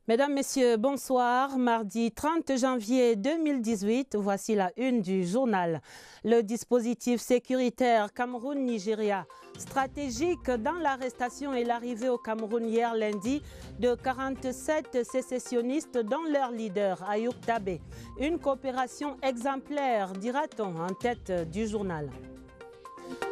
Mesdames, Messieurs, bonsoir. Mardi 30 janvier 2018, voici la une du journal. Le dispositif sécuritaire Cameroun-Nigeria, stratégique dans l'arrestation et l'arrivée au Cameroun hier lundi de 47 sécessionnistes dont leur leader, Ayoub Tabé. Une coopération exemplaire, dira-t-on, en tête du journal.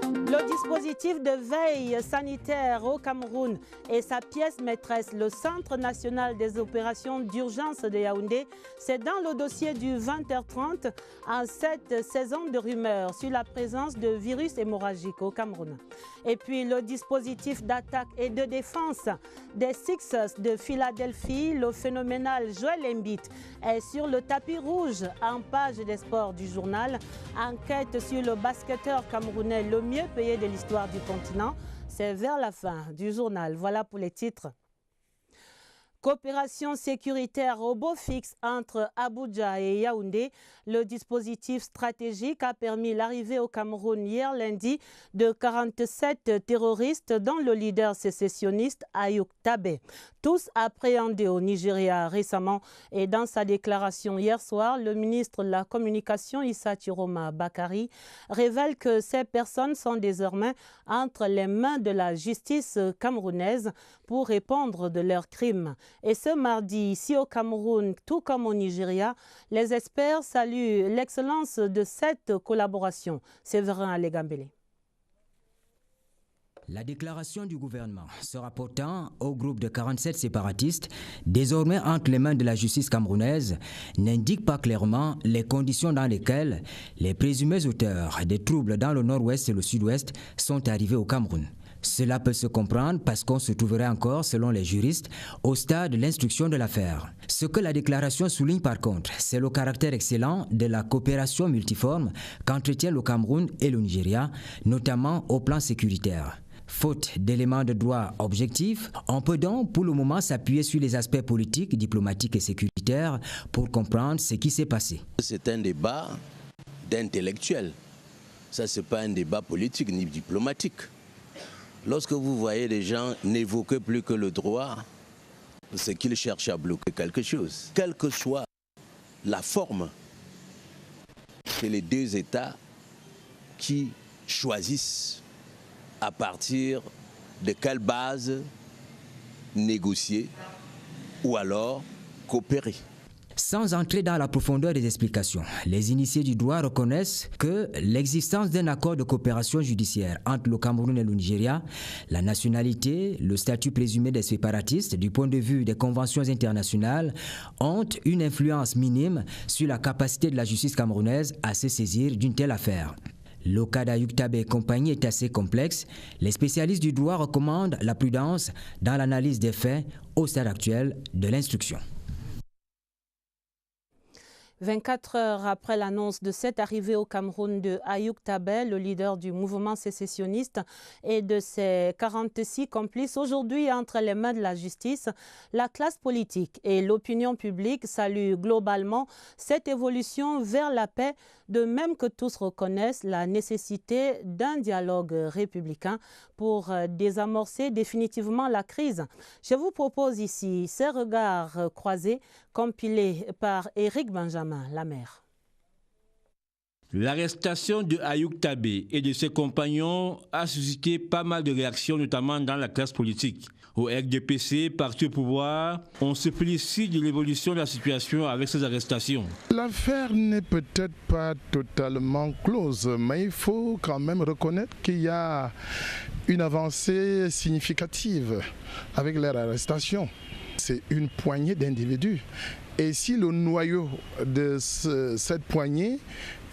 Le dispositif de veille sanitaire au Cameroun et sa pièce maîtresse, le Centre national des opérations d'urgence de Yaoundé, c'est dans le dossier du 20h30 en cette saison de rumeurs sur la présence de virus hémorragiques au Cameroun. Et puis le dispositif d'attaque et de défense des Sixers de Philadelphie, le phénoménal Joel Embiid, est sur le tapis rouge en page des sports du journal. Enquête sur le basketteur camerounais le mieux payé de l'histoire du continent. C'est vers la fin du journal. Voilà pour les titres. Coopération sécuritaire robot fixe entre Abuja et Yaoundé. Le dispositif stratégique a permis l'arrivée au Cameroun hier lundi de 47 terroristes dont le leader sécessionniste Ayoub Tabé. Tous appréhendés au Nigeria récemment et dans sa déclaration hier soir, le ministre de la Communication Issa Chiroma Bakari révèle que ces personnes sont désormais entre les mains de la justice camerounaise pour répondre de leurs crimes. Et ce mardi, ici au Cameroun, tout comme au Nigeria, les experts saluent l'excellence de cette collaboration. Séverin Alégambélé. La déclaration du gouvernement se rapportant au groupe de 47 séparatistes, désormais entre les mains de la justice camerounaise, n'indique pas clairement les conditions dans lesquelles les présumés auteurs des troubles dans le nord-ouest et le sud-ouest sont arrivés au Cameroun. Cela peut se comprendre parce qu'on se trouverait encore, selon les juristes, au stade de l'instruction de l'affaire. Ce que la déclaration souligne par contre, c'est le caractère excellent de la coopération multiforme qu'entretiennent le Cameroun et le Nigeria, notamment au plan sécuritaire. Faute d'éléments de droit objectifs, on peut donc pour le moment s'appuyer sur les aspects politiques, diplomatiques et sécuritaires pour comprendre ce qui s'est passé. C'est un débat d'intellectuels. Ça, c'est pas un débat politique ni diplomatique. Lorsque vous voyez des gens n'évoquer plus que le droit, c'est qu'ils cherchent à bloquer quelque chose. Quelle que soit la forme, c'est les deux États qui choisissent à partir de quelle base négocier ou alors coopérer. Sans entrer dans la profondeur des explications, les initiés du droit reconnaissent que l'existence d'un accord de coopération judiciaire entre le Cameroun et le Nigeria, la nationalité, le statut présumé des séparatistes du point de vue des conventions internationales ont une influence minime sur la capacité de la justice camerounaise à se saisir d'une telle affaire. Le cas d'Ayoub Tabé et compagnie est assez complexe. Les spécialistes du droit recommandent la prudence dans l'analyse des faits au stade actuel de l'instruction. 24 heures après l'annonce de cette arrivée au Cameroun de Ayoub Tabé, le leader du mouvement sécessionniste, et de ses 46 complices, aujourd'hui entre les mains de la justice, la classe politique et l'opinion publique saluent globalement cette évolution vers la paix, de même que tous reconnaissent la nécessité d'un dialogue républicain pour désamorcer définitivement la crise. Je vous propose ici ces regards croisés compilés par Éric Benjamin Lamère. L'arrestation de Ayoub Tabé et de ses compagnons a suscité pas mal de réactions, notamment dans la classe politique. Au RDPC, parti au pouvoir, on se félicite de l'évolution de la situation avec ces arrestations. L'affaire n'est peut-être pas totalement close, mais il faut quand même reconnaître qu'il y a une avancée significative avec leur arrestation. C'est une poignée d'individus. Et si le noyau de cette poignée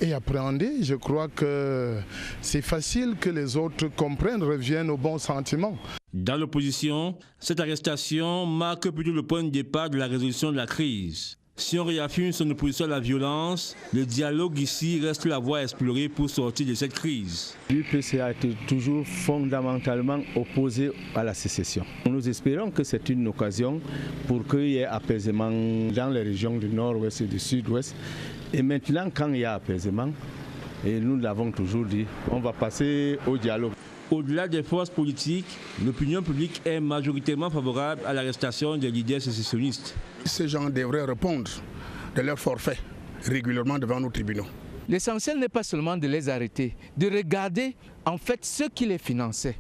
est appréhendé, je crois que c'est facile que les autres comprennent, reviennent au bon sentiment. Dans l'opposition, cette arrestation marque plutôt le point de départ de la résolution de la crise. Si on réaffirme son opposition à la violence, le dialogue ici reste la voie explorée pour sortir de cette crise. L'UPC a été toujours fondamentalement opposé à la sécession. Nous espérons que c'est une occasion pour qu'il y ait apaisement dans les régions du nord-ouest et du sud-ouest. Et maintenant, quand il y a apaisement, et nous l'avons toujours dit, on va passer au dialogue. Au-delà des forces politiques, l'opinion publique est majoritairement favorable à l'arrestation des leaders sécessionnistes. Ces gens devraient répondre de leur forfait régulièrement devant nos tribunaux. L'essentiel n'est pas seulement de les arrêter, de regarder en fait ceux qui les finançaient.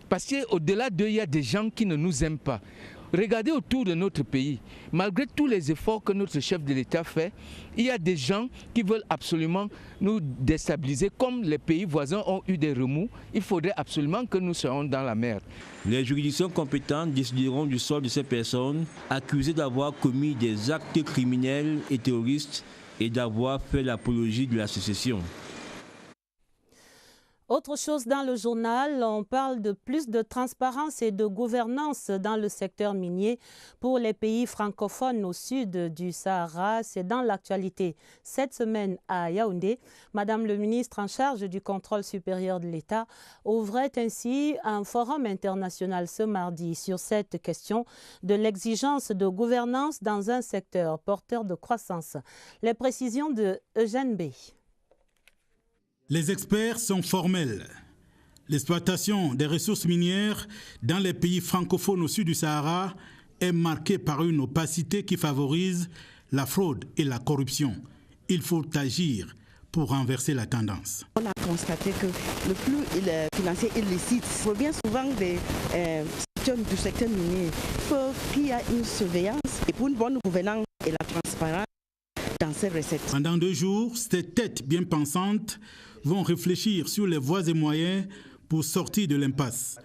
Parce qu'au-delà d'eux, il y a des gens qui ne nous aiment pas. Regardez autour de notre pays, malgré tous les efforts que notre chef de l'État fait, il y a des gens qui veulent absolument nous déstabiliser. Comme les pays voisins ont eu des remous, il faudrait absolument que nous soyons dans la merde. Les juridictions compétentes décideront du sort de ces personnes accusées d'avoir commis des actes criminels et terroristes et d'avoir fait l'apologie de la sécession. Autre chose dans le journal, on parle de plus de transparence et de gouvernance dans le secteur minier pour les pays francophones au sud du Sahara. C'est dans l'actualité. Cette semaine à Yaoundé, Madame le ministre en charge du contrôle supérieur de l'État ouvrait ainsi un forum international ce mardi sur cette question de l'exigence de gouvernance dans un secteur porteur de croissance. Les précisions de Eugène B. Les experts sont formels. L'exploitation des ressources minières dans les pays francophones au sud du Sahara est marquée par une opacité qui favorise la fraude et la corruption. Il faut agir pour renverser la tendance. On a constaté que le flux financier illicite provient souvent des du secteur minier. Il faut qu'il y ait une surveillance et pour une bonne gouvernance et la transparence dans ces recettes. Pendant 2 jours, ces têtes bien pensantes vont réfléchir sur les voies et moyens pour sortir de l'impasse.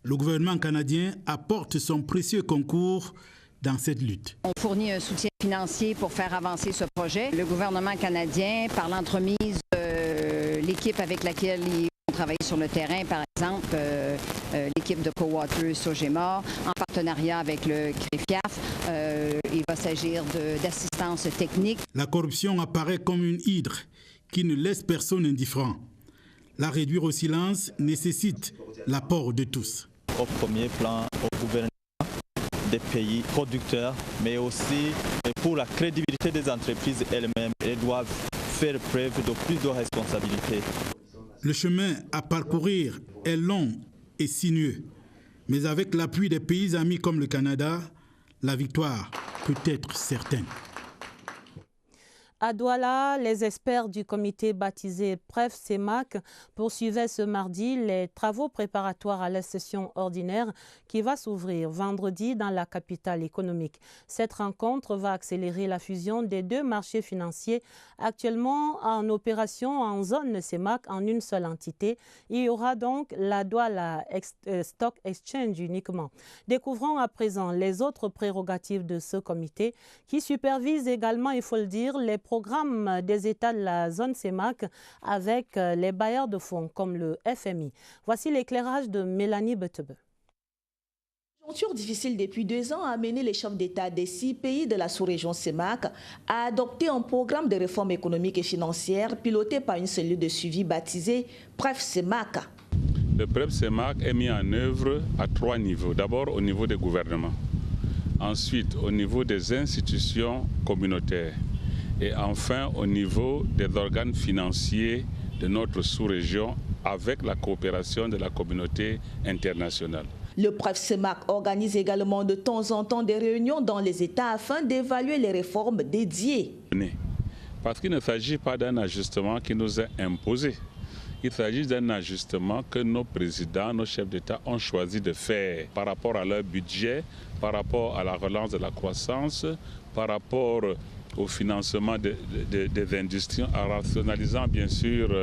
Le gouvernement canadien apporte son précieux concours dans cette lutte. On fournit un soutien financier pour faire avancer ce projet. Le gouvernement canadien, par l'entremise de l'équipe avec laquelle on travaille sur le terrain, par exemple l'équipe de Cowater Sogema, en partenariat avec le CREFIAF, il va s'agir d'assistance technique. La corruption apparaît comme une hydre qui ne laisse personne indifférent. La réduire au silence nécessite l'apport de tous. Au premier plan, au gouvernement des pays producteurs, mais aussi pour la crédibilité des entreprises elles-mêmes, elles doivent faire preuve de plus de responsabilité. Le chemin à parcourir est long et sinueux, mais avec l'appui des pays amis comme le Canada, la victoire peut être certaine. À Douala, les experts du comité baptisé PREF-CEMAC poursuivaient ce mardi les travaux préparatoires à la session ordinaire qui va s'ouvrir vendredi dans la capitale économique. Cette rencontre va accélérer la fusion des 2 marchés financiers actuellement en opération en zone CEMAC en une seule entité. Il y aura donc la Douala Stock Exchange uniquement. Découvrons à présent les autres prérogatives de ce comité qui supervise également, il faut le dire, les programme des États de la zone CEMAC avec les bailleurs de fonds comme le FMI. Voici l'éclairage de Mélanie Betebe. La conjoncture difficile depuis 2 ans a amené les chefs d'État des 6 pays de la sous-région CEMAC à adopter un programme de réforme économique et financière piloté par une cellule de suivi baptisée PREF-CEMAC. Le PREF-CEMAC est mis en œuvre à 3 niveaux. D'abord au niveau des gouvernements, ensuite au niveau des institutions communautaires, et enfin au niveau des organes financiers de notre sous-région avec la coopération de la communauté internationale. Le PREF-CEMAC organise également de temps en temps des réunions dans les États afin d'évaluer les réformes dédiées. Parce qu'il ne s'agit pas d'un ajustement qui nous est imposé. Il s'agit d'un ajustement que nos présidents, nos chefs d'État ont choisi de faire par rapport à leur budget, par rapport à la relance de la croissance, par rapport au financement des industries, en rationalisant bien sûr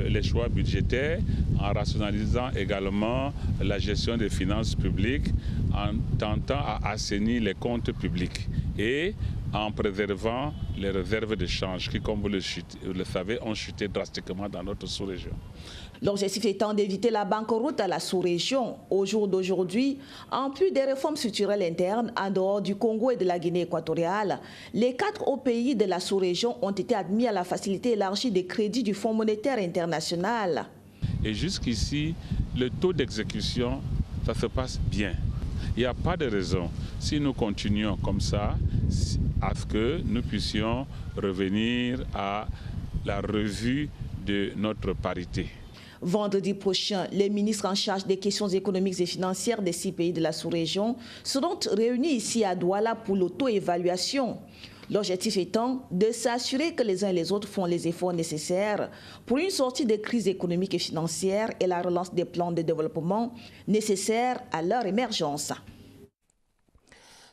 les choix budgétaires, en rationalisant également la gestion des finances publiques, en tentant à assainir les comptes publics et en préservant les réserves de change qui, comme vous le savez, ont chuté drastiquement dans notre sous-région. L'objectif étant d'éviter la banqueroute à la sous-région. Au jour d'aujourd'hui, en plus des réformes structurelles internes en dehors du Congo et de la Guinée équatoriale, les 4 autres pays de la sous-région ont été admis à la facilité élargie des crédits du Fonds monétaire international. Et jusqu'ici, le taux d'exécution, ça se passe bien. Il n'y a pas de raison, si nous continuons comme ça, à ce que nous puissions revenir à la revue de notre parité. Vendredi prochain, les ministres en charge des questions économiques et financières des 6 pays de la sous-région seront réunis ici à Douala pour l'auto-évaluation. L'objectif étant de s'assurer que les uns et les autres font les efforts nécessaires pour une sortie de crise économique et financière et la relance des plans de développement nécessaires à leur émergence.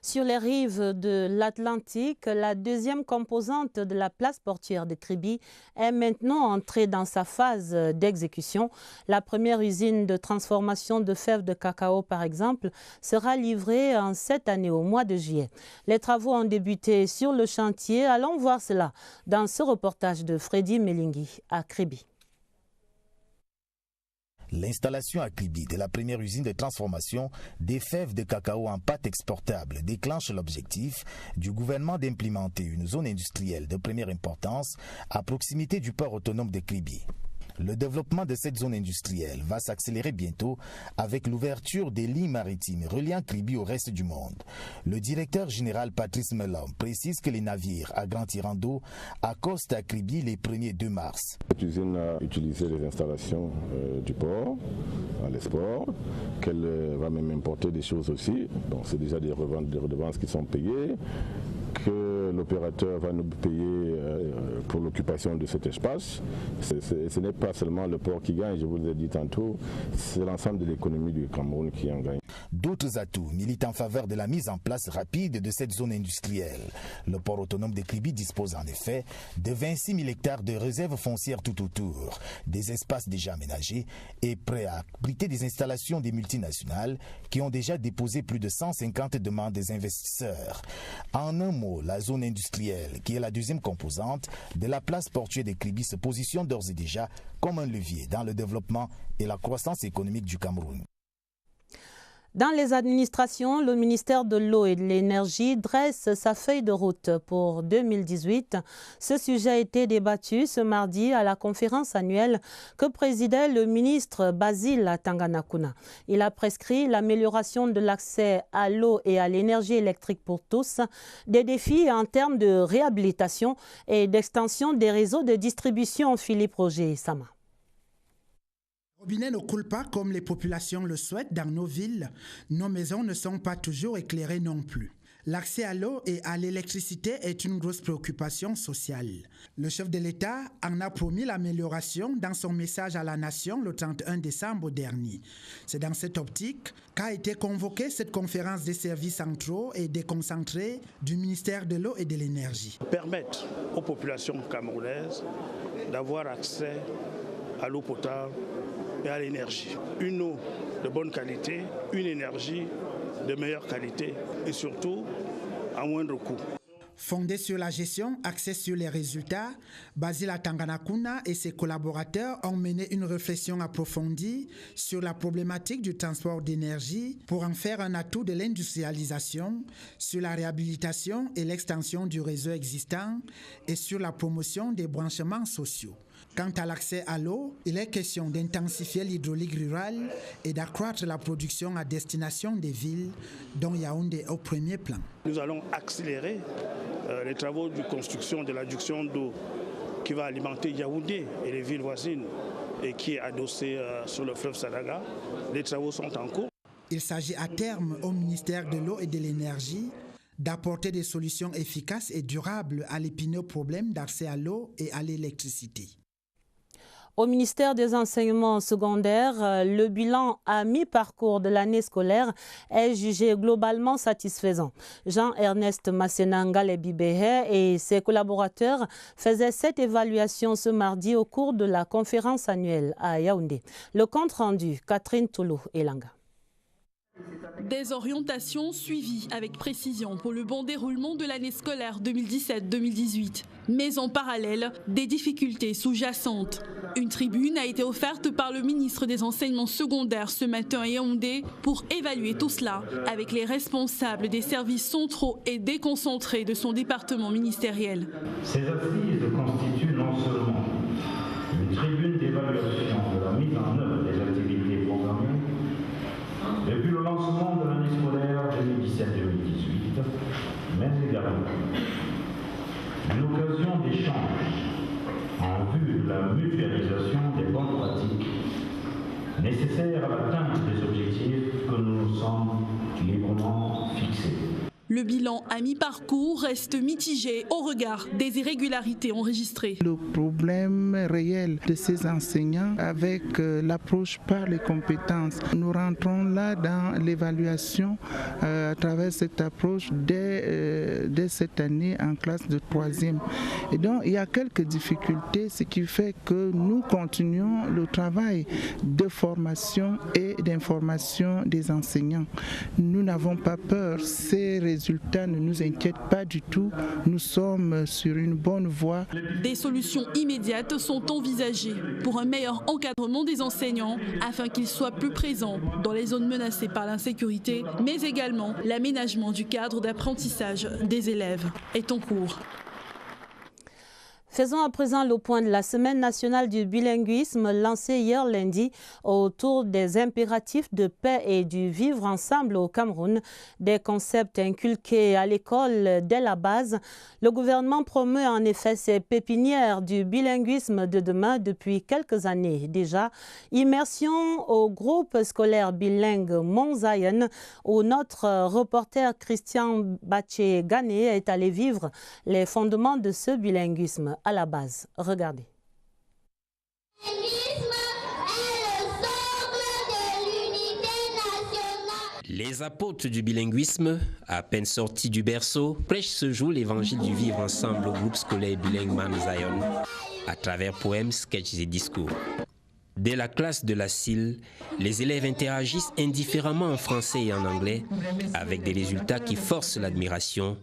Sur les rives de l'Atlantique, la deuxième composante de la place portuaire de Kribi est maintenant entrée dans sa phase d'exécution. La première usine de transformation de fèves de cacao, par exemple, sera livrée en cette année au mois de juillet. Les travaux ont débuté sur le chantier. Allons voir cela dans ce reportage de Freddy Melingui à Kribi. L'installation à Kribi de la première usine de transformation des fèves de cacao en pâte exportable déclenche l'objectif du gouvernement d'implémenter une zone industrielle de première importance à proximité du port autonome de Kribi. Le développement de cette zone industrielle va s'accélérer bientôt avec l'ouverture des lignes maritimes reliant Kribi au reste du monde. Le directeur général Patrice Melom précise que les navires à grand tirant d'eau accostent à Kribi les 1er 2 mars. Cette usine a utilisé les installations du port à l'export, qu'elle va même importer des choses aussi. Donc c'est déjà des redevances qui sont payées, que l'opérateur va nous payer pour l'occupation de cet espace. Ce n'est pas seulement le port qui gagne, je vous l'ai dit tantôt, c'est l'ensemble de l'économie du Cameroun qui en gagne. D'autres atouts militent en faveur de la mise en place rapide de cette zone industrielle. Le port autonome de Kribi dispose en effet de 26 000 hectares de réserves foncières tout autour, des espaces déjà aménagés et prêts à abriter des installations des multinationales qui ont déjà déposé plus de 150 demandes des investisseurs. En un mot, la zone industrielle, qui est la deuxième composante de la place portuaire de Kribi, se positionne d'ores et déjà comme un levier dans le développement et la croissance économique du Cameroun. Dans les administrations, le ministère de l'Eau et de l'Énergie dresse sa feuille de route pour 2018. Ce sujet a été débattu ce mardi à la conférence annuelle que présidait le ministre Basile Tanganakuna. Il a prescrit l'amélioration de l'accès à l'eau et à l'énergie électrique pour tous, des défis en termes de réhabilitation et d'extension des réseaux de distribution. Philippe Roger Sama. Les robinets ne coulent pas comme les populations le souhaitent dans nos villes. Nos maisons ne sont pas toujours éclairées non plus. L'accès à l'eau et à l'électricité est une grosse préoccupation sociale. Le chef de l'État en a promis l'amélioration dans son message à la nation le 31 décembre dernier. C'est dans cette optique qu'a été convoquée cette conférence des services centraux et déconcentrés du ministère de l'Eau et de l'Énergie. Permettre aux populations camerounaises d'avoir accès à l'eau potable et à l'énergie. Une eau de bonne qualité, une énergie de meilleure qualité et surtout à moindre coût. Fondé sur la gestion, axé sur les résultats, Basile Tanganakuna et ses collaborateurs ont mené une réflexion approfondie sur la problématique du transport d'énergie pour en faire un atout de l'industrialisation, sur la réhabilitation et l'extension du réseau existant et sur la promotion des branchements sociaux. Quant à l'accès à l'eau, il est question d'intensifier l'hydraulique rurale et d'accroître la production à destination des villes, dont Yaoundé est au premier plan. Nous allons accélérer les travaux de construction de l'adduction d'eau qui va alimenter Yaoundé et les villes voisines et qui est adossée sur le fleuve Sadaga. Les travaux sont en cours. Il s'agit à terme au ministère de l'Eau et de l'Énergie d'apporter des solutions efficaces et durables à l'épineux problème d'accès à l'eau et à l'électricité. Au ministère des Enseignements secondaires, le bilan à mi-parcours de l'année scolaire est jugé globalement satisfaisant. Jean-Ernest Massenanga-Lebibehe et ses collaborateurs faisaient cette évaluation ce mardi au cours de la conférence annuelle à Yaoundé. Le compte rendu, Catherine Toulou Elanga. Des orientations suivies avec précision pour le bon déroulement de l'année scolaire 2017-2018. Mais en parallèle, des difficultés sous-jacentes. Une tribune a été offerte par le ministre des Enseignements secondaires ce matin à Yaoundé pour évaluer tout cela avec les responsables des services centraux et déconcentrés de son département ministériel. Ces assises constituent non seulement une tribune d'évaluation de la mise en œuvre des activités programmées depuis le lancement de l'année scolaire 2017-2018, mais également une occasion d'échange en vue de la mutualisation des bonnes pratiques nécessaires à l'atteinte des objectifs que nous nous sommes librement fixés. Le bilan à mi-parcours reste mitigé au regard des irrégularités enregistrées. Le problème réel de ces enseignants avec l'approche par les compétences, nous rentrons là dans l'évaluation à travers cette approche dès cette année en classe de 3e. Et donc il y a quelques difficultés, ce qui fait que nous continuons le travail de formation et d'information des enseignants. Nous n'avons pas peur, ces résultats ne nous inquiètent pas du tout. Nous sommes sur une bonne voie. Des solutions immédiates sont envisagées pour un meilleur encadrement des enseignants afin qu'ils soient plus présents dans les zones menacées par l'insécurité, mais également l'aménagement du cadre d'apprentissage des élèves est en cours. Faisons à présent le point de la Semaine nationale du bilinguisme lancée hier lundi autour des impératifs de paix et du vivre ensemble au Cameroun, des concepts inculqués à l'école dès la base. Le gouvernement promeut en effet ces pépinières du bilinguisme de demain depuis quelques années déjà. Immersion au groupe scolaire bilingue Mont Zion où notre reporter Christian Baché-Gané est allé vivre les fondements de ce bilinguisme à la base. Regardez. Les apôtres du bilinguisme, à peine sortis du berceau, prêchent ce jour l'évangile du vivre ensemble au groupe scolaire bilingue Mont Zion, à travers poèmes, sketchs et discours. Dès la classe de la CIL, les élèves interagissent indifféremment en français et en anglais, avec des résultats qui forcent l'admiration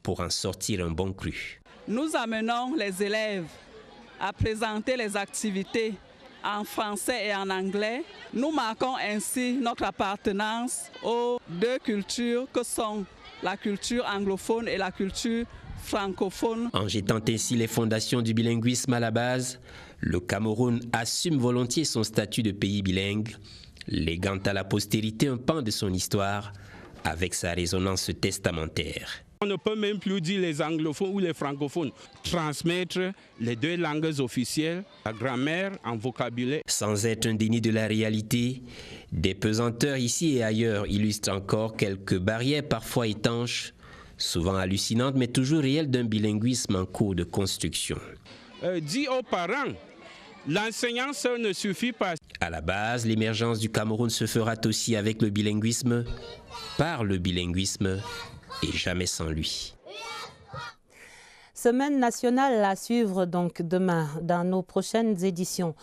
pour en sortir un bon cru. Nous amenons les élèves à présenter les activités en français et en anglais. Nous marquons ainsi notre appartenance aux deux cultures que sont la culture anglophone et la culture francophone. En jetant ainsi les fondations du bilinguisme à la base, le Cameroun assume volontiers son statut de pays bilingue, léguant à la postérité un pan de son histoire avec sa résonance testamentaire. On ne peut même plus dire les anglophones ou les francophones. Transmettre les deux langues officielles, la grammaire en vocabulaire. Sans être un déni de la réalité, des pesanteurs ici et ailleurs illustrent encore quelques barrières parfois étanches, souvent hallucinantes mais toujours réelles d'un bilinguisme en cours de construction. Dis aux parents, l'enseignant seul ne suffit pas. À la base, l'émergence du Cameroun se fera aussi avec le bilinguisme, par le bilinguisme, et jamais sans lui. Semaine nationale à suivre donc demain dans nos prochaines éditions.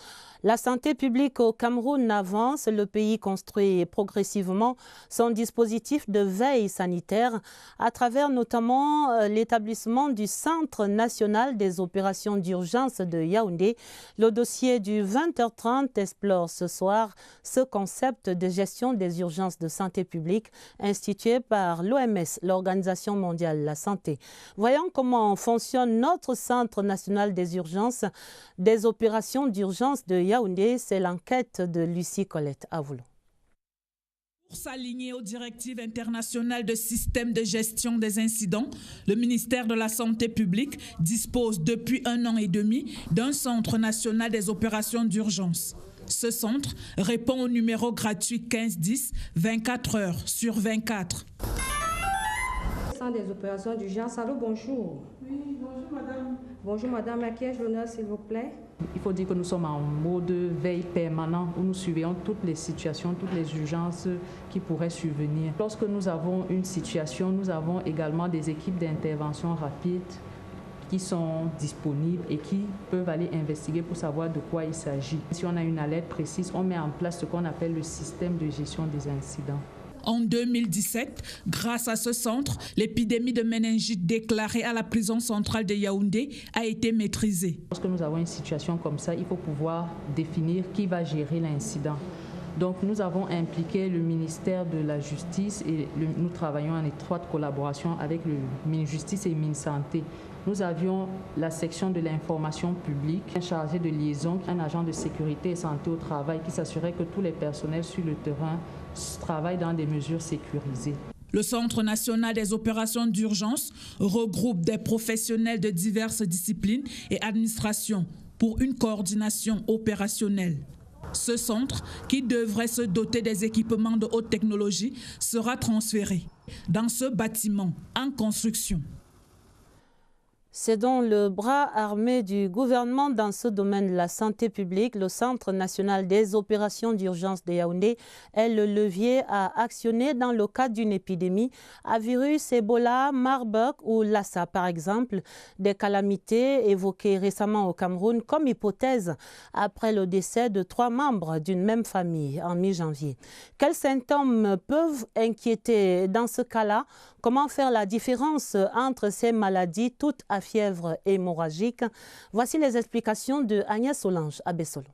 La santé publique au Cameroun avance. Le pays construit progressivement son dispositif de veille sanitaire à travers notamment l'établissement du Centre national des opérations d'urgence de Yaoundé. Le dossier du 20h30 explore ce soir ce concept de gestion des urgences de santé publique institué par l'OMS, l'Organisation mondiale de la santé. Voyons comment fonctionne notre Centre national des urgences des opérations d'urgence de Yaoundé, c'est l'enquête de Lucie Colette Avoulon. Pour s'aligner aux directives internationales de système de gestion des incidents, le ministère de la Santé publique dispose depuis 1 an et demi d'un centre national des opérations d'urgence. Ce centre répond au numéro gratuit 1510, 24 heures sur 24. Centre des opérations d'urgence, allô, bonjour. Oui, bonjour madame. Bonjour madame, à qui ai-je l'honneur s'il vous plaît? Il faut dire que nous sommes en mode veille permanent où nous surveillons toutes les situations, toutes les urgences qui pourraient survenir. Lorsque nous avons une situation, nous avons également des équipes d'intervention rapide qui sont disponibles et qui peuvent aller investiguer pour savoir de quoi il s'agit. Si on a une alerte précise, on met en place ce qu'on appelle le système de gestion des incidents. En 2017, grâce à ce centre, l'épidémie de méningite déclarée à la prison centrale de Yaoundé a été maîtrisée. Lorsque nous avons une situation comme ça, il faut pouvoir définir qui va gérer l'incident. Donc nous avons impliqué le ministère de la Justice et nous travaillons en étroite collaboration avec le Minjustice et Minsanté. Nous avions la section de l'information publique, un chargé de liaison, un agent de sécurité et santé au travail qui s'assurait que tous les personnels sur le terrain travaillent dans des mesures sécurisées. Le Centre national des opérations d'urgence regroupe des professionnels de diverses disciplines et administrations pour une coordination opérationnelle. Ce centre, qui devrait se doter des équipements de haute technologie, sera transféré dans ce bâtiment en construction. C'est donc le bras armé du gouvernement dans ce domaine de la santé publique. Le Centre national des opérations d'urgence de Yaoundé est le levier à actionner dans le cadre d'une épidémie à virus Ebola, Marburg ou Lassa par exemple. Des calamités évoquées récemment au Cameroun comme hypothèse après le décès de 3 membres d'une même famille en mi-janvier. Quels symptômes peuvent inquiéter dans ce cas-là? Comment faire la différence entre ces maladies toutes à fièvre hémorragique? Voici les explications de Agnès Solange à Bessolo.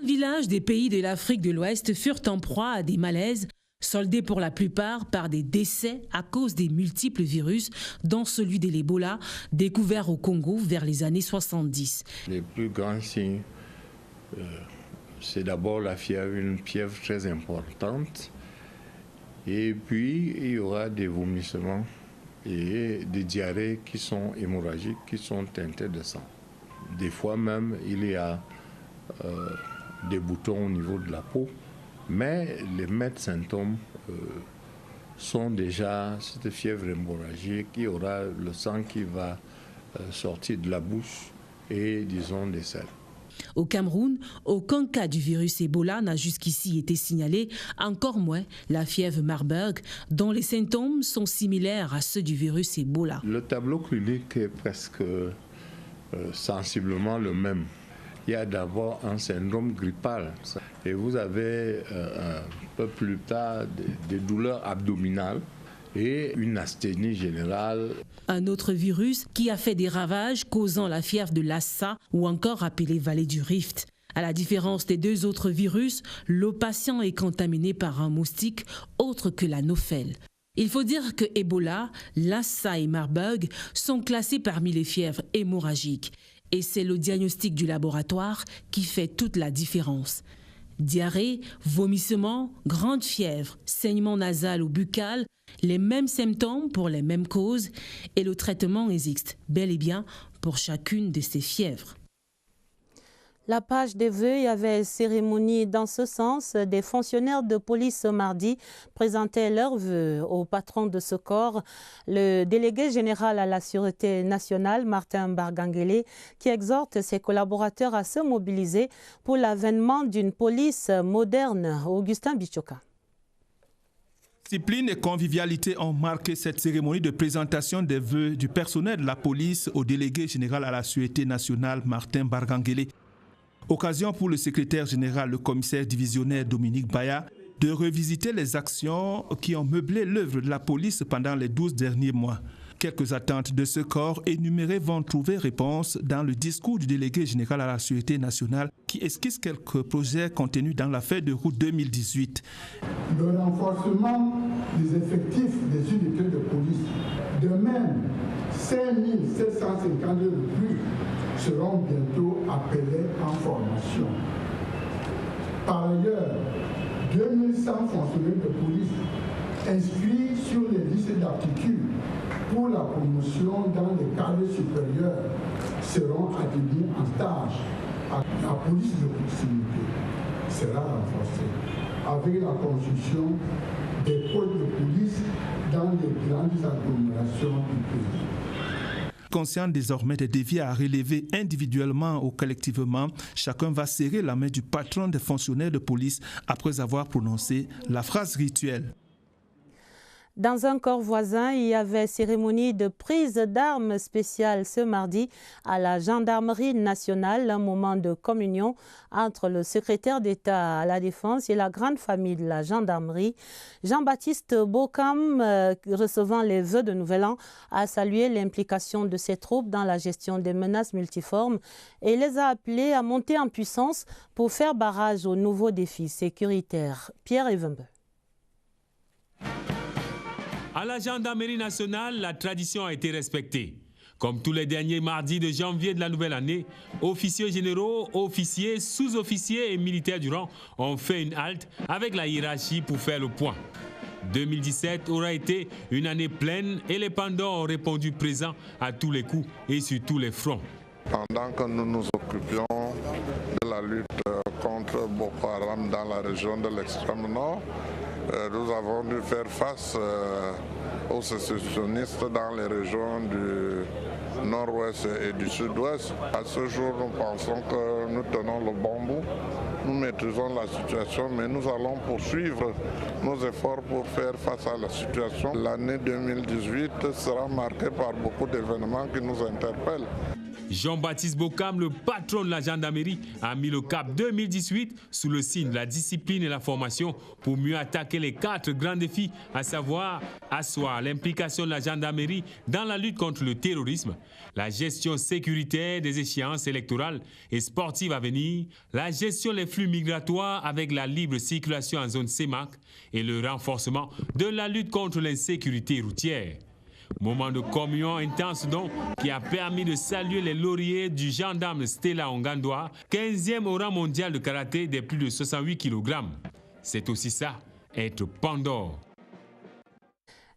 Les villages des pays de l'Afrique de l'Ouest furent en proie à des malaises, soldés pour la plupart par des décès à cause des multiples virus, dont celui de l'Ebola, découvert au Congo vers les années 70. Les plus grands signes, c'est d'abord la fièvre, une fièvre très importante. Et puis, il y aura des vomissements et des diarrhées qui sont hémorragiques, qui sont teintées de sang. Des fois même, il y a des boutons au niveau de la peau. Mais les maîtres symptômes sont déjà cette fièvre hémorragique. Il y aura le sang qui va sortir de la bouche et, disons, des selles. Au Cameroun, aucun cas du virus Ebola n'a jusqu'ici été signalé, encore moins la fièvre Marburg, dont les symptômes sont similaires à ceux du virus Ebola. Le tableau clinique est presque sensiblement le même. Il y a d'abord un syndrome grippal et vous avez un peu plus tard des douleurs abdominales et une asthénie générale. Un autre virus qui a fait des ravages causant la fièvre de Lassa ou encore appelée vallée du Rift. À la différence des 2 autres virus, le patient est contaminé par un moustique autre que l'anophèle. Il faut dire que Ebola, Lassa et Marburg sont classés parmi les fièvres hémorragiques. Et c'est le diagnostic du laboratoire qui fait toute la différence. Diarrhée, vomissement, grande fièvre, saignement nasal ou buccal, les mêmes symptômes pour les mêmes causes et le traitement existe bel et bien pour chacune de ces fièvres. La page des vœux, il y avait cérémonie dans ce sens. Des fonctionnaires de police ce mardi présentaient leurs vœux au patron de ce corps, le délégué général à la Sûreté nationale, Martin Barganguélé, qui exhorte ses collaborateurs à se mobiliser pour l'avènement d'une police moderne. Augustin Bichoka. Discipline et convivialité ont marqué cette cérémonie de présentation des vœux du personnel de la police au délégué général à la Sûreté nationale, Martin Barganguélé. Occasion pour le secrétaire général, le commissaire divisionnaire Dominique Baya, de revisiter les actions qui ont meublé l'œuvre de la police pendant les 12 derniers mois. Quelques attentes de ce corps énumérées vont trouver réponse dans le discours du délégué général à la Sûreté nationale qui esquisse quelques projets contenus dans la feuille de route 2018. Le renforcement des effectifs des unités de police, de même 5750 de plus seront bientôt appelés en formation. Par ailleurs, 2100 fonctionnaires de police inscrits sur les listes d'aptitude pour la promotion dans les cadres supérieurs seront admis en stage. La police de proximité sera renforcée avec la construction des pôles de police dans les grandes agglomérations du pays. Conscient désormais des défis à relever individuellement ou collectivement, chacun va serrer la main du patron des fonctionnaires de police après avoir prononcé la phrase rituelle. Dans un corps voisin, il y avait cérémonie de prise d'armes spéciale ce mardi à la gendarmerie nationale, un moment de communion entre le secrétaire d'État à la Défense et la grande famille de la gendarmerie. Jean-Baptiste Bocam, recevant les vœux de Nouvel An, a salué l'implication de ces troupes dans la gestion des menaces multiformes et les a appelés à monter en puissance pour faire barrage aux nouveaux défis sécuritaires. Pierre Evenbe. À la gendarmerie nationale, la tradition a été respectée. Comme tous les derniers mardis de janvier de la nouvelle année, officiers généraux, officiers, sous-officiers et militaires du rang ont fait une halte avec la hiérarchie pour faire le point. 2017 aura été une année pleine et les pendants ont répondu présents à tous les coups et sur tous les fronts. Pendant que nous nous occupions de la lutte Boko Haram dans la région de l'extrême nord. Nous avons dû faire face aux sécessionnistes dans les régions du nord-ouest et du sud-ouest. À ce jour, nous pensons que nous tenons le bon bout. Nous maîtrisons la situation, mais nous allons poursuivre nos efforts pour faire face à la situation. L'année 2018 sera marquée par beaucoup d'événements qui nous interpellent. Jean-Baptiste Bokam, le patron de la gendarmerie, a mis le cap 2018 sous le signe de la discipline et la formation pour mieux attaquer les 4 grands défis, à savoir asseoir l'implication de la gendarmerie dans la lutte contre le terrorisme, la gestion sécuritaire des échéances électorales et sportives à venir, la gestion des flux migratoires avec la libre circulation en zone CEMAC et le renforcement de la lutte contre l'insécurité routière. Moment de communion intense donc qui a permis de saluer les lauriers du gendarme Stella Ongandoa, 15e au rang mondial de karaté des plus de 68 kg. C'est aussi ça, être Pandore.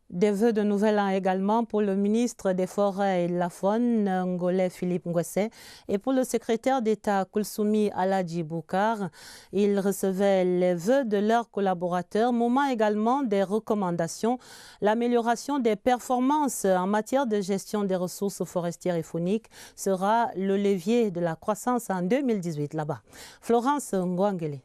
Des vœux de nouvel an également pour le ministre des Forêts et de la Faune, Ngolé Philippe Ngwese, et pour le secrétaire d'État Koulsoumi Aladji Boukar. Ils recevaient les vœux de leurs collaborateurs, moment également des recommandations. L'amélioration des performances en matière de gestion des ressources forestières et fauniques sera le levier de la croissance en 2018 là-bas. Florence Ngwangele.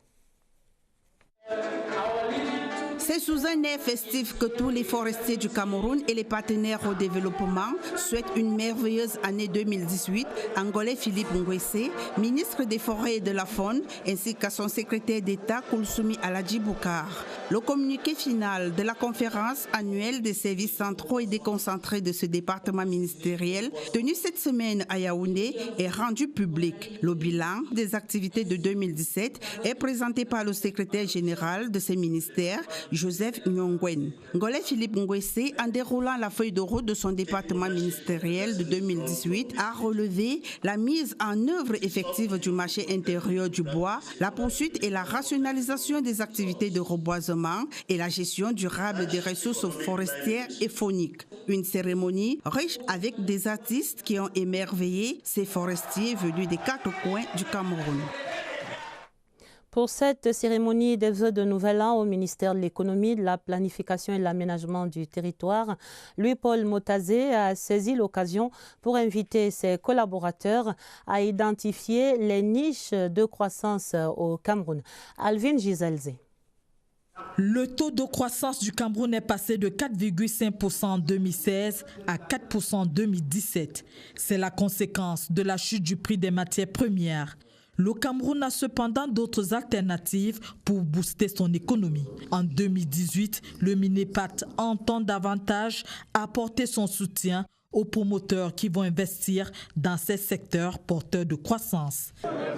C'est sous un air festif que tous les forestiers du Cameroun et les partenaires au développement souhaitent une merveilleuse année 2018 à Ngolé Philippe Ngwese, ministre des Forêts et de la Faune, ainsi qu'à son secrétaire d'État Koulsoumi Aladji Boukar. Le communiqué final de la conférence annuelle des services centraux et déconcentrés de ce département ministériel, tenu cette semaine à Yaoundé, est rendu public. Le bilan des activités de 2017 est présenté par le secrétaire général de ces ministères, Joseph Nyongwen. Ngolé Philippe Ngwese, en déroulant la feuille de route de son département ministériel de 2018, a relevé la mise en œuvre effective du marché intérieur du bois, la poursuite et la rationalisation des activités de reboisement et la gestion durable des ressources forestières et fauniques. Une cérémonie riche avec des artistes qui ont émerveillé ces forestiers venus des 4 coins du Cameroun. Pour cette cérémonie des vœux de Nouvel An au ministère de l'Économie, de la Planification et de l'Aménagement du Territoire, Louis-Paul Motazé a saisi l'occasion pour inviter ses collaborateurs à identifier les niches de croissance au Cameroun. Alvin Giselze. Le taux de croissance du Cameroun est passé de 4,5% en 2016 à 4% en 2017. C'est la conséquence de la chute du prix des matières premières. Le Cameroun a cependant d'autres alternatives pour booster son économie. En 2018, le Minépat entend davantage apporter son soutien aux promoteurs qui vont investir dans ces secteurs porteurs de croissance.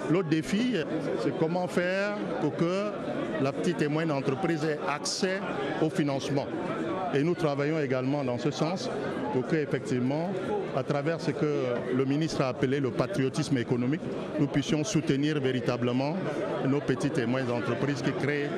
L'autre défi, c'est comment faire pour que la petite et moyenne entreprise ait accès au financement. Et nous travaillons également dans ce sens pour qu'effectivement, à travers ce que le ministre a appelé le patriotisme économique, nous puissions soutenir véritablement nos petites et moyennes entreprises qui créent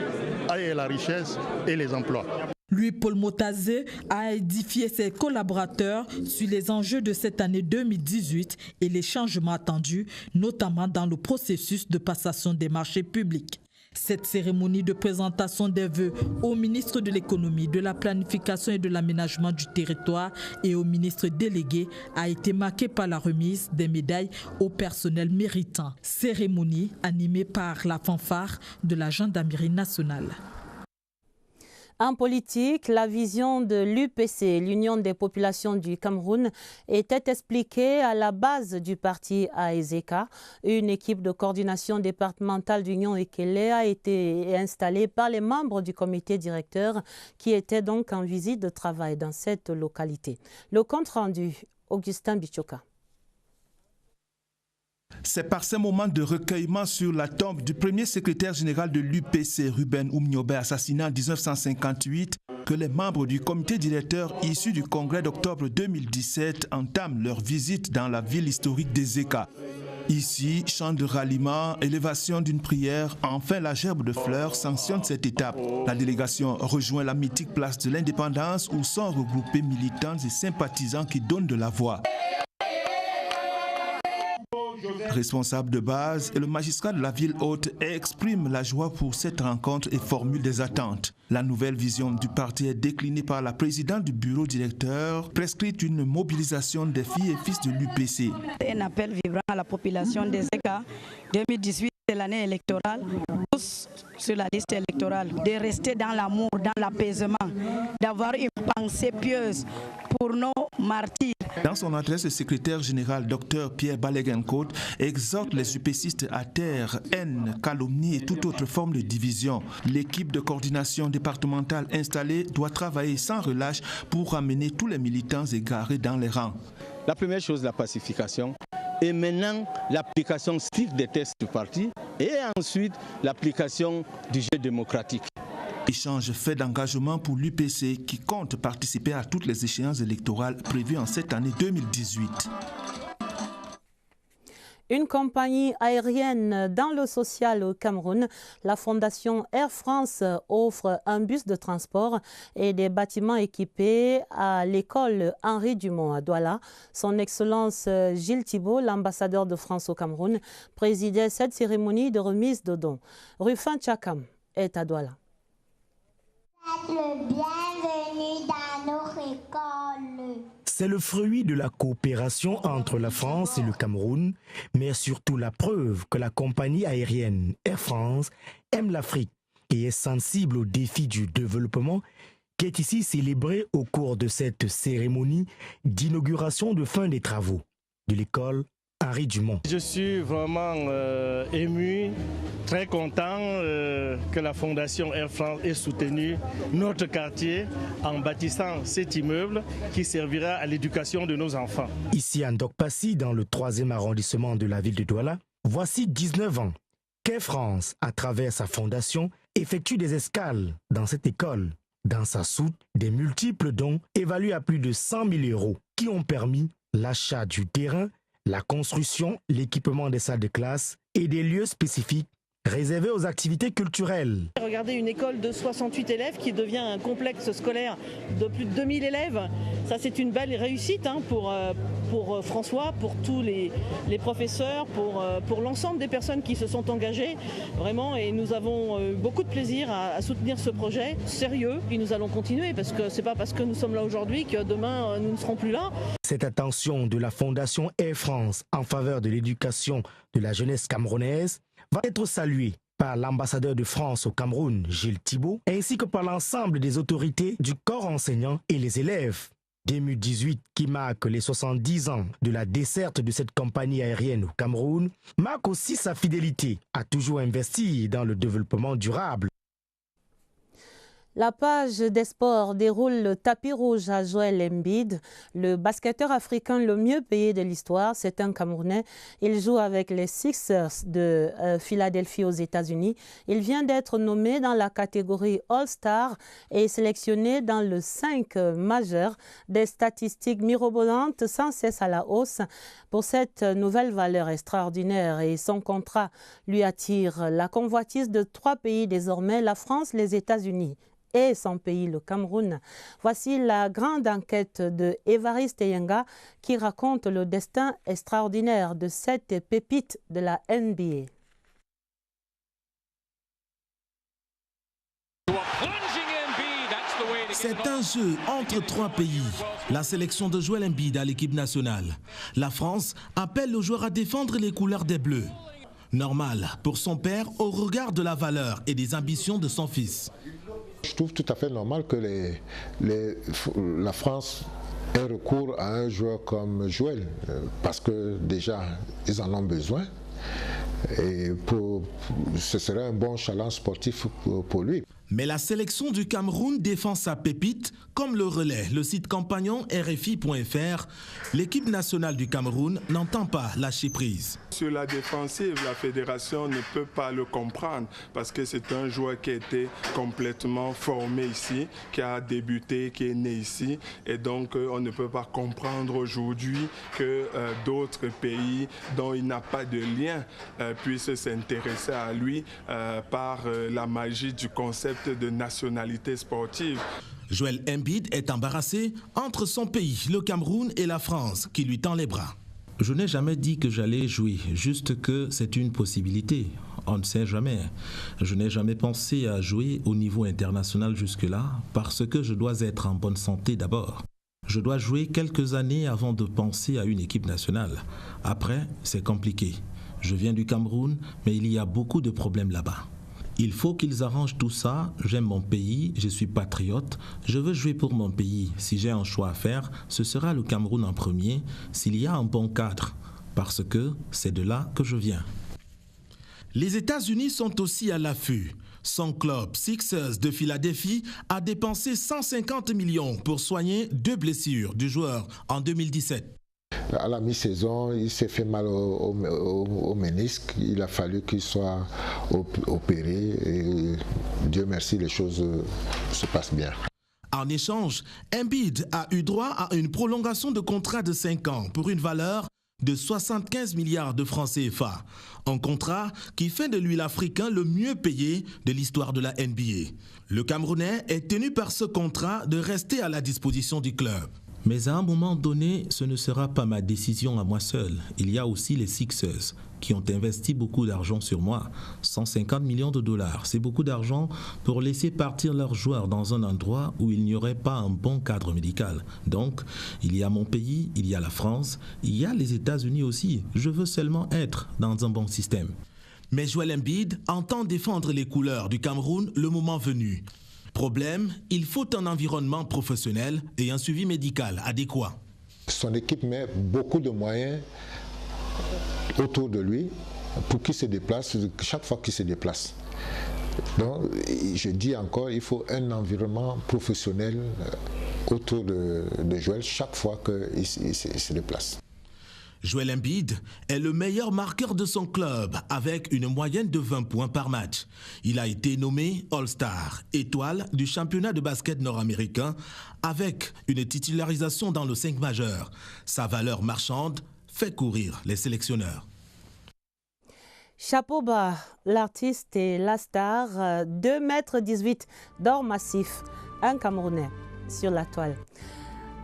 la richesse et les emplois. Louis-Paul Motazé a édifié ses collaborateurs sur les enjeux de cette année 2018 et les changements attendus, notamment dans le processus de passation des marchés publics. Cette cérémonie de présentation des vœux au ministre de l'Économie, de la Planification et de l'Aménagement du Territoire et au ministre délégué a été marquée par la remise des médailles au personnel méritant. Cérémonie animée par la fanfare de la Gendarmerie nationale. En politique, la vision de l'UPC, l'Union des populations du Cameroun, était expliquée à la base du parti AEZECA. Une équipe de coordination départementale d'Union Ekele a été installée par les membres du comité directeur qui étaient donc en visite de travail dans cette localité. Le compte rendu, Augustin Bichoka. C'est par ces moments de recueillement sur la tombe du premier secrétaire général de l'UPC, Ruben Oumniobé, assassiné en 1958, que les membres du comité directeur issus du congrès d'octobre 2017 entament leur visite dans la ville historique d'Ezeka. Ici, chant de ralliement, élévation d'une prière, enfin la gerbe de fleurs sanctionne cette étape. La délégation rejoint la mythique place de l'Indépendance où sont regroupés militants et sympathisants qui donnent de la voix. Responsable de base et le magistrat de la ville haute exprime la joie pour cette rencontre et formule des attentes. La nouvelle vision du parti est déclinée par la présidente du bureau directeur, prescrit une mobilisation des filles et fils de l'UPC. Un appel vibrant à la population des ECA 2018. C'est l'année électorale, tous sur la liste électorale, de rester dans l'amour, dans l'apaisement, d'avoir une pensée pieuse pour nos martyrs. Dans son adresse, le secrétaire général Dr Pierre Baleguencourt exhorte les UPCistes à taire haine, calomnie et toute autre forme de division. L'équipe de coordination départementale installée doit travailler sans relâche pour ramener tous les militants égarés dans les rangs. La première chose, la pacification. Et maintenant, l'application stricte des textes du parti et ensuite l'application du jeu démocratique. Échange fait d'engagement pour l'UPC qui compte participer à toutes les échéances électorales prévues en cette année 2018. Une compagnie aérienne dans le social au Cameroun, la fondation Air France offre un bus de transport et des bâtiments équipés à l'école Henri Dumont à Douala. Son Excellence Gilles Thibault, l'ambassadeur de France au Cameroun, présidait cette cérémonie de remise de dons. Rufin Tchakam est à Douala. Bienvenue dans notre école. C'est le fruit de la coopération entre la France et le Cameroun, mais surtout la preuve que la compagnie aérienne Air France aime l'Afrique et est sensible aux défis du développement qui est ici célébré au cours de cette cérémonie d'inauguration de fin des travaux de l'école Henri Dumont. Je suis vraiment ému, très content que la Fondation Air France ait soutenu notre quartier en bâtissant cet immeuble qui servira à l'éducation de nos enfants. Ici à Ndokpassi, dans le 3e arrondissement de la ville de Douala, voici 19 ans qu'Air France, à travers sa fondation, effectue des escales dans cette école. Dans sa soute, des multiples dons évalués à plus de 100 000 € qui ont permis l'achat du terrain, la construction, l'équipement des salles de classe et des lieux spécifiques réservés aux activités culturelles. Regardez une école de 68 élèves qui devient un complexe scolaire de plus de 2000 élèves. Ça, c'est une belle réussite pour François, pour tous les professeurs, pour l'ensemble des personnes qui se sont engagées. Vraiment, et nous avons beaucoup de plaisir à soutenir ce projet sérieux. Et nous allons continuer parce que c'est pas parce que nous sommes là aujourd'hui que demain nous ne serons plus là. Cette attention de la Fondation Air France en faveur de l'éducation de la jeunesse camerounaise va être salué par l'ambassadeur de France au Cameroun, Gilles Thibault, ainsi que par l'ensemble des autorités du corps enseignant et les élèves. 2018, qui marque les 70 ans de la desserte de cette compagnie aérienne au Cameroun, marque aussi sa fidélité à toujours investir dans le développement durable. La page des sports déroule le tapis rouge à Joel Embiid, le basketteur africain le mieux payé de l'histoire. C'est un Camerounais. Il joue avec les Sixers de Philadelphie aux États-Unis. Il vient d'être nommé dans la catégorie All-Star et sélectionné dans le 5 majeur. Des statistiques mirobolantes sans cesse à la hausse pour cette nouvelle valeur extraordinaire. Et son contrat lui attire la convoitise de 3 pays désormais, la France, les États-Unis et son pays, le Cameroun. Voici la grande enquête de Évariste Yenga qui raconte le destin extraordinaire de cette pépite de la NBA. C'est un jeu entre 3 pays. La sélection de Joel Embiid à l'équipe nationale. La France appelle le joueur à défendre les couleurs des Bleus. Normal pour son père au regard de la valeur et des ambitions de son fils. Je trouve tout à fait normal que la France ait recours à un joueur comme Joel, parce que déjà, ils en ont besoin. Et ce serait un bon challenge sportif pour lui. Mais la sélection du Cameroun défend sa pépite, comme le relaie le site compagnon RFI.fr. L'équipe nationale du Cameroun n'entend pas lâcher prise. Sur la défensive, la fédération ne peut pas le comprendre parce que c'est un joueur qui a été complètement formé ici, qui a débuté, qui est né ici. Et donc, on ne peut pas comprendre aujourd'hui que d'autres pays dont il n'a pas de lien puissent s'intéresser à lui par la magie du concept de nationalité sportive. Joel Embiid est embarrassé entre son pays, le Cameroun, et la France, qui lui tend les bras. Je n'ai jamais dit que j'allais jouer, juste que c'est une possibilité. On ne sait jamais. Je n'ai jamais pensé à jouer au niveau international jusque-là parce que je dois être en bonne santé d'abord. Je dois jouer quelques années avant de penser à une équipe nationale. Après, c'est compliqué. Je viens du Cameroun, mais il y a beaucoup de problèmes là-bas. Il faut qu'ils arrangent tout ça. J'aime mon pays, je suis patriote, je veux jouer pour mon pays. Si j'ai un choix à faire, ce sera le Cameroun en premier, s'il y a un bon cadre, parce que c'est de là que je viens. Les États-Unis sont aussi à l'affût. Son club Sixers de Philadelphie a dépensé 150 millions pour soigner 2 blessures du joueur en 2017. À la mi-saison, il s'est fait mal au ménisque. Il a fallu qu'il soit opéré et Dieu merci, les choses se passent bien. En échange, Embiid a eu droit à une prolongation de contrat de 5 ans pour une valeur de 75 milliards de francs CFA. Un contrat qui fait de lui l'Africain le mieux payé de l'histoire de la NBA. Le Camerounais est tenu par ce contrat de rester à la disposition du club. Mais à un moment donné, ce ne sera pas ma décision à moi seul. Il y a aussi les Sixers qui ont investi beaucoup d'argent sur moi. 150 millions de dollars, c'est beaucoup d'argent pour laisser partir leurs joueurs dans un endroit où il n'y aurait pas un bon cadre médical. Donc, il y a mon pays, il y a la France, il y a les États-Unis aussi. Je veux seulement être dans un bon système. Mais Joel Embiid entend défendre les couleurs du Cameroun le moment venu. Problème, il faut un environnement professionnel et un suivi médical adéquat. Son équipe met beaucoup de moyens autour de lui pour qu'il se déplace, chaque fois qu'il se déplace. Donc, je dis encore, il faut un environnement professionnel autour de Joël chaque fois qu'il se déplace. Joel Embiid est le meilleur marqueur de son club avec une moyenne de 20 points par match. Il a été nommé All-Star, étoile du championnat de basket nord-américain avec une titularisation dans le 5 majeur. Sa valeur marchande fait courir les sélectionneurs. Chapeau bas, l'artiste et la star, 2,18 m d'or massif, un Camerounais sur la toile.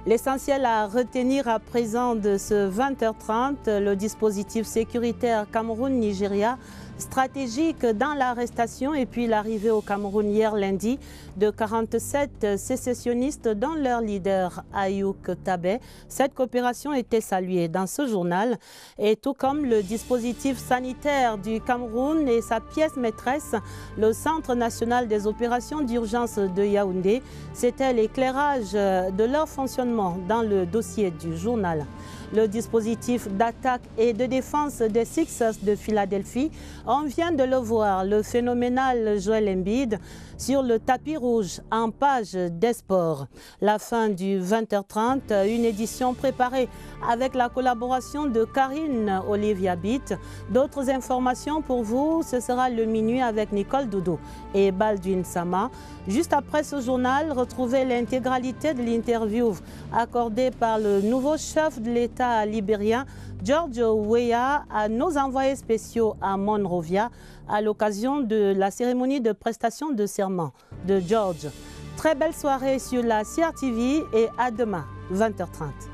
L'essentiel à retenir à présent de ce 20h30, le dispositif sécuritaire Cameroun-Nigeria, stratégique dans l'arrestation et puis l'arrivée au Cameroun hier lundi de 47 sécessionnistes dont leur leader Ayouk Tabé. Cette coopération était saluée dans ce journal et tout comme le dispositif sanitaire du Cameroun et sa pièce maîtresse, le Centre national des opérations d'urgence de Yaoundé, c'était l'éclairage de leur fonctionnement dans le dossier du journal. Le dispositif d'attaque et de défense des Sixers de Philadelphie, on vient de le voir, le phénoménal Joel Embiid sur le tapis rouge en page des sports. La fin du 20h30, une édition préparée avec la collaboration de Karine Olivia Bitt. D'autres informations pour vous, ce sera le minuit avec Nicole Doudou et Baldwin Sama. Juste après ce journal, retrouvez l'intégralité de l'interview accordée par le nouveau chef de l'État libérien, George Weah, à nos envoyés spéciaux à Monrovia à l'occasion de la cérémonie de prestation de serment de George. Très belle soirée sur la CRTV et à demain, 20h30.